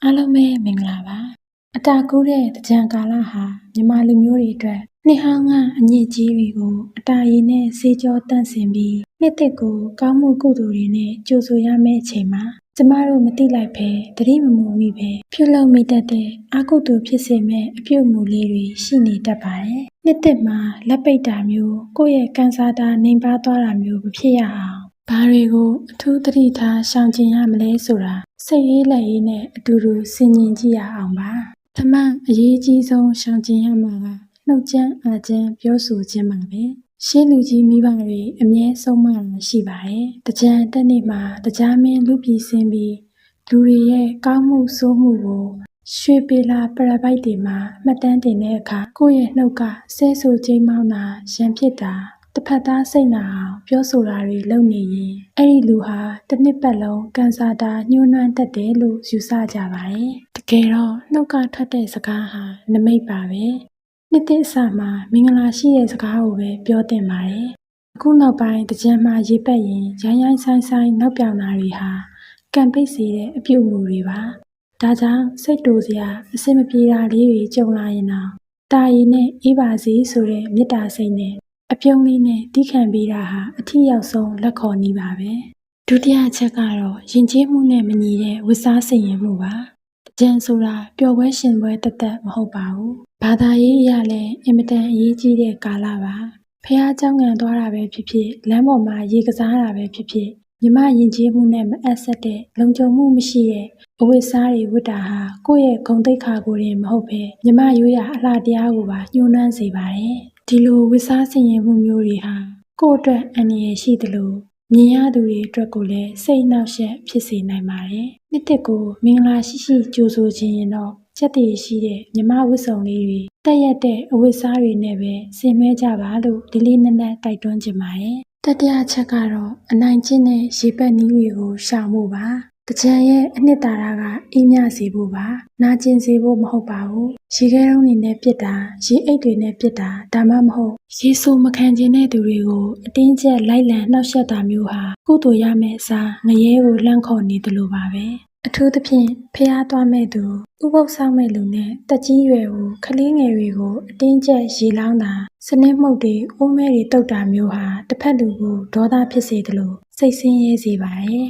အားလုံးပဲမင်္ဂလာပါအတာကူးတဲ့တကြံကာလဟာမြန်မာလူမျိုးတွေအတွက်နှစ်ဟောင်းကအညစ်အကြေးတွေကိုအတာရည်နဲ့ဆေးကြောတန့်စင်ပြီးနှစ်သက်ကိုကောင်းမှုကုသိုလ်တွေနဲ့ကြိုဆိုရမယ့်အချိန်မှာကျမတို့မသိလိုက်ပဲသတိမမူမိပဲပြုလုပ်မိတတ်တဲ့အကုသိုလ်ဖြစ်စေမဲ့အပြုအမူလေးတွေရှိနေတတ်ပါတယ်နှစ်သက်မှာလက်ပိတ်တာမျိုးကိုယ့်ရဲ့ကံစားတာနှိမ်ပါသွားတာမျိုးမဖြစ်ရအောင်ဘာတွေကိုအထူးသတိထားရှောင်ကျဉ်ရမလဲဆိုတာစိတ်ရေးလက်ရေးနဲ့အတူတူဆင်ခြင်ကြည့်ရအောင်ပါပထမအရေးကြီးဆုံးရှောင်ကျဉ်ရမှာကနှုတ်ကြမ်းအာကြမ်းပြောဆိုခြင်းပါပဲရှေးလူကြီးမိဘတွေအမြဲဆုံးမတာရှိပါတယ်တကြံတက်နေ့မှာတရားမင်းလူပြည်စင်းပြီးလူတွေရဲ့ကောင်းမှုဆိုးမှုကိုရွှေပေလာပရပိုက်တွေမှာမှတ်တမ်းတင်တဲ့အခါကိုယ့်ရဲ့နှုတ်ကဆဲဆူချိန်မောင်းတာရံဖြစ်တာတစ်ဖက်သားစိတ်နာအောင်ပြောဆိုတာတွေလုပ်နေရင်အဲ့ဒီလူဟာတစ်နှစ်ပတ်လုံးကံစားတာညှိုးနှွမ်းတတ်တယ်လို့ယူဆကြပါတယ်တကယ်တော့နှုတ်ကထွက်တဲ့စကားဟာနမိတ်ပါပဲနှစ်သစ်အစမှာမင်္ဂလာရှိတဲ့စကားကိုပဲပြောသင့်ပါတယ်အခုနောက်ပိုင်းတကြံမှာရေပက်ရင်ရိုင်းရိုင်းဆိုင်ဆိုင်နောက်ပြောင်တာတွေဟာကံပိတ်စေတဲ့အပြုအမူတွေပါဒါကြောင့်စိတ်တူစရာအစင်မပြေတာလေးတွေကြုံလာရင်တော့တာရည်နဲ့အေးပါစေဆိုတဲ့မေတ္တာစိတ်နဲ့အပြုံးလေးနဲ့တီးခံပေးတာဟာအထီးရောက်ဆုံးလက်ခေါ်နည်းပါပဲဒုတိယအချက်ကတော့ယဉ်ကျေးမှုနဲ့မညီတဲ့ဝတ်စားဆင်ရင်မှုပါတကြံဆိုတာပျော်ပွဲရှင်ပွဲတသက်မဟုတ်ပါဘူးဘာသာရေးအရလည်းအင်မတန်အရေးကြီးတဲ့ကာလပါဖះเจ้าငံသွားတာပဲဖြစ်ဖြစ်လမ်းပေါ်မှာရေကစားတာပဲဖြစ်ဖြစ်မြမယဉ်ကျေးမှုနဲ့မအပ်ဆက်တဲ့လုံခြုံမှုမရှိတဲ့အဝတ်စားတွေဝတ်တာဟာကိုယ့်ရဲ့ဂုဏ်သိက္ခာကိုယ်တင်မဟုတ်ပဲမြမရိုးရာအလှတရားကိုပါညှိုးနှမ်းစေပါတယ်ဒီလိုဝတ်စားဆင်ရင်မှုမျိုးတွေဟာကိုယ့်အတွက်အန္တရာယ်ရှိသလိုမြင်ရသူတွေအတွက်ကိုလည်းစိတ်နှောက်ယှက်ဖြစ်စေနိုင်ပါတယ်နှစ်သက်ကိုမင်္ဂလာရှိရှိကြိုဆိုခြင်းရင်တော့ချက်တည်ရှိတဲ့မြမဝတ်စုံလေးတွေတက်ရက်တဲ့အဝတ်စားတွေနဲ့ပဲဆင်နွှဲကြပါလို့ဒီလေးနက်နက်တိုက်တွန်းချင်ပါတယ်တတိယချက်ကတော့အနိုင်ကျင့်တဲ့ရေပက်နည်းတွေကိုရှောင်ဖို့ပါတကြံရဲ့အနှစ်သာရကအေးမြစေဖို့ပါနာကျင်စေဖို့မဟုတ်ပါဘူးရေခဲတုံးတွေနဲ့ပြစ်တာရေအိတ်တွေနဲ့ပြစ်တာဒါမှမဟုတ်ရေဆိုးမခံခြင်းတဲ့သူတွေကိုအတင်းကျပ်လိုက်လံနှောက်ယှက်တာမျိုးဟာကုသိုလ်ရမယ့်အစားငရဲကိုလှမ်းခေါ်နေသလိုပါပဲအထူးသဖြင့်ဖျားသွားမဲ့သူဥပုပ်ဆောင်မဲ့လူနဲ့တက်ကြီးရွယ်ကိုကလေးငယ်တွေကိုအတင်းကျပ်ရေလောင်းတာစနစ်မှုတ်တွေအိုးမဲတွေတုတ်တာမျိုးဟာတစ်ဖက်လူကိုဒေါသဖြစ်စေသလိုစိတ်ဆင်းရဲစေပါတယ်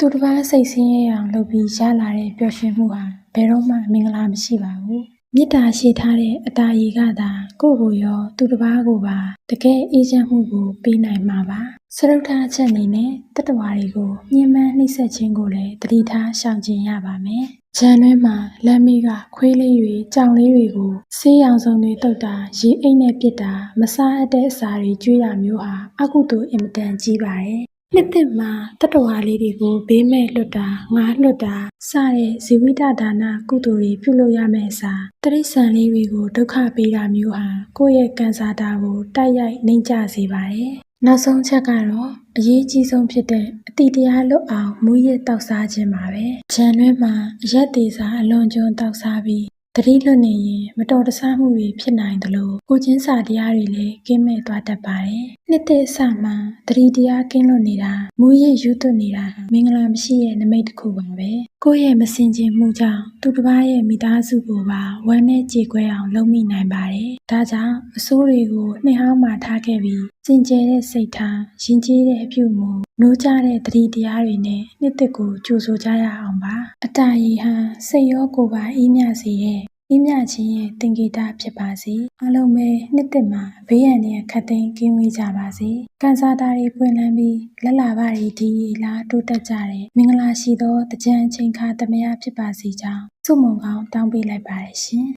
သူတစ်ပါးစိတ်ဆင်းရဲအောင်လုပ်ပြီးရလာတဲ့ပျော်ရွှင်မှုဟာဘယ်တော့မှမင်္ဂလာမရှိပါဘူးမေတ္တာရှိထားတဲ့အတာရည်ကသာကိုယ့်ကိုရောသူတစ်ပါးကိုပါတကယ်အေးချမ်းမှုကိုပေးနိုင်မှာပါစရုပ်ထားချက်အနေနဲ့တတ္တဝါတွေကိုညှဉ်းပန်းနှိပ်စက်ခြင်းကိုလည်းသတိထားရှောင်ကျဉ်ရပါမယ်ဂျန်တွင်းမှာလမ်းမေးကခွေးလေးတွေကြောင်လေးတွေကိုဆေးရောင်စုံတွေတုတ်တာရေအိတ်နဲ့ပစ်တာမစားအပ်တဲ့အစာတွေကျွေးတာမျိုးဟာအကုသိုလ်အင်မတန်ကြီးပါတယ်နှစ်သက်မှာတတ္တဝါလေးတွေကိုဘေးမဲ့လွတ်တာငါးလွတ်တာစတဲ့ဇီဝိတဒါနကုသိုလ်တွေပြုလုပ်ရမယ့်အစားတိရစ္ဆာန်လေးတွေကိုဒုက္ခပေးတာမျိုးဟာကိုယ့်ရဲ့ကံစားတာကိုတိုက်ရိုက်နှိမ့်ချစေပါတယ်နောက်ဆုံးချက်ကတော့အရေးကြီးဆုံးဖြစ်တဲ့အတိတရားလွတ်အောင်မူရစ်တောက်စားခြင်းပါပဲဂျန်တွင်းမှာအရက်သေးစားအလွန်ကျွံတောက်စားပြီးသတိလွတ်နေရင်မတော်တဆမှုတွေဖြစ်နိုင်သလိုကိုချင်းစာတရားတွေလည်းကင်းမဲ့သွားတတ်ပါတယ်နှစ်သက်အစမှာသတိတရားကင်းလွတ်နေတာမူရစ်ယူသွတ်နေတာမင်္ဂလာမရှိရဲ့နမိတ်တစ်ခုပါပဲကိုယ့်ရဲ့မစင်ကျင်မှုကြောင့်သူတစ်ပါးရဲ့မိသားစုကိုပါဝမ်းနဲ့ကြေကွဲအောင်လုပ်မိနိုင်ပါတယ်ဒါကြောင့်အဆိုးတွေကိုနှစ်ဟောင်းမှာထားခဲ့ပြီးစင်ကြယ်တဲ့စိတ်ထားယဉ်ကျေးတဲ့အပြုမှုနိုးကြတဲ့သတိတရားတွေနဲ့နှစ်သက်ကိုကြိုဆိုကြရအောင်ပါအတာရည်ဟာစိတ်ရောကိုယ်ပါအေးမြစေတဲ့အေးမြခြင်းရဲ့သင်္ကေတဖြစ်ပါစေအားလုံးပဲနှစ်သက်မှာဘေးရန်တွေခတ်သိမ်းကင်းဝေးကြပါစေကံစားတာတွေပွင့်လန်းပြီးလက်လာပါတွေဒီလာတိုးတက်ကြတဲ့မင်္ဂလာရှိသောတကြံချိန်ခါသမယဖြစ်ပါစေကြောင်းဆုမွန်ကောင်းတောင်းပေးလိုက်ပါတယ်ရှင်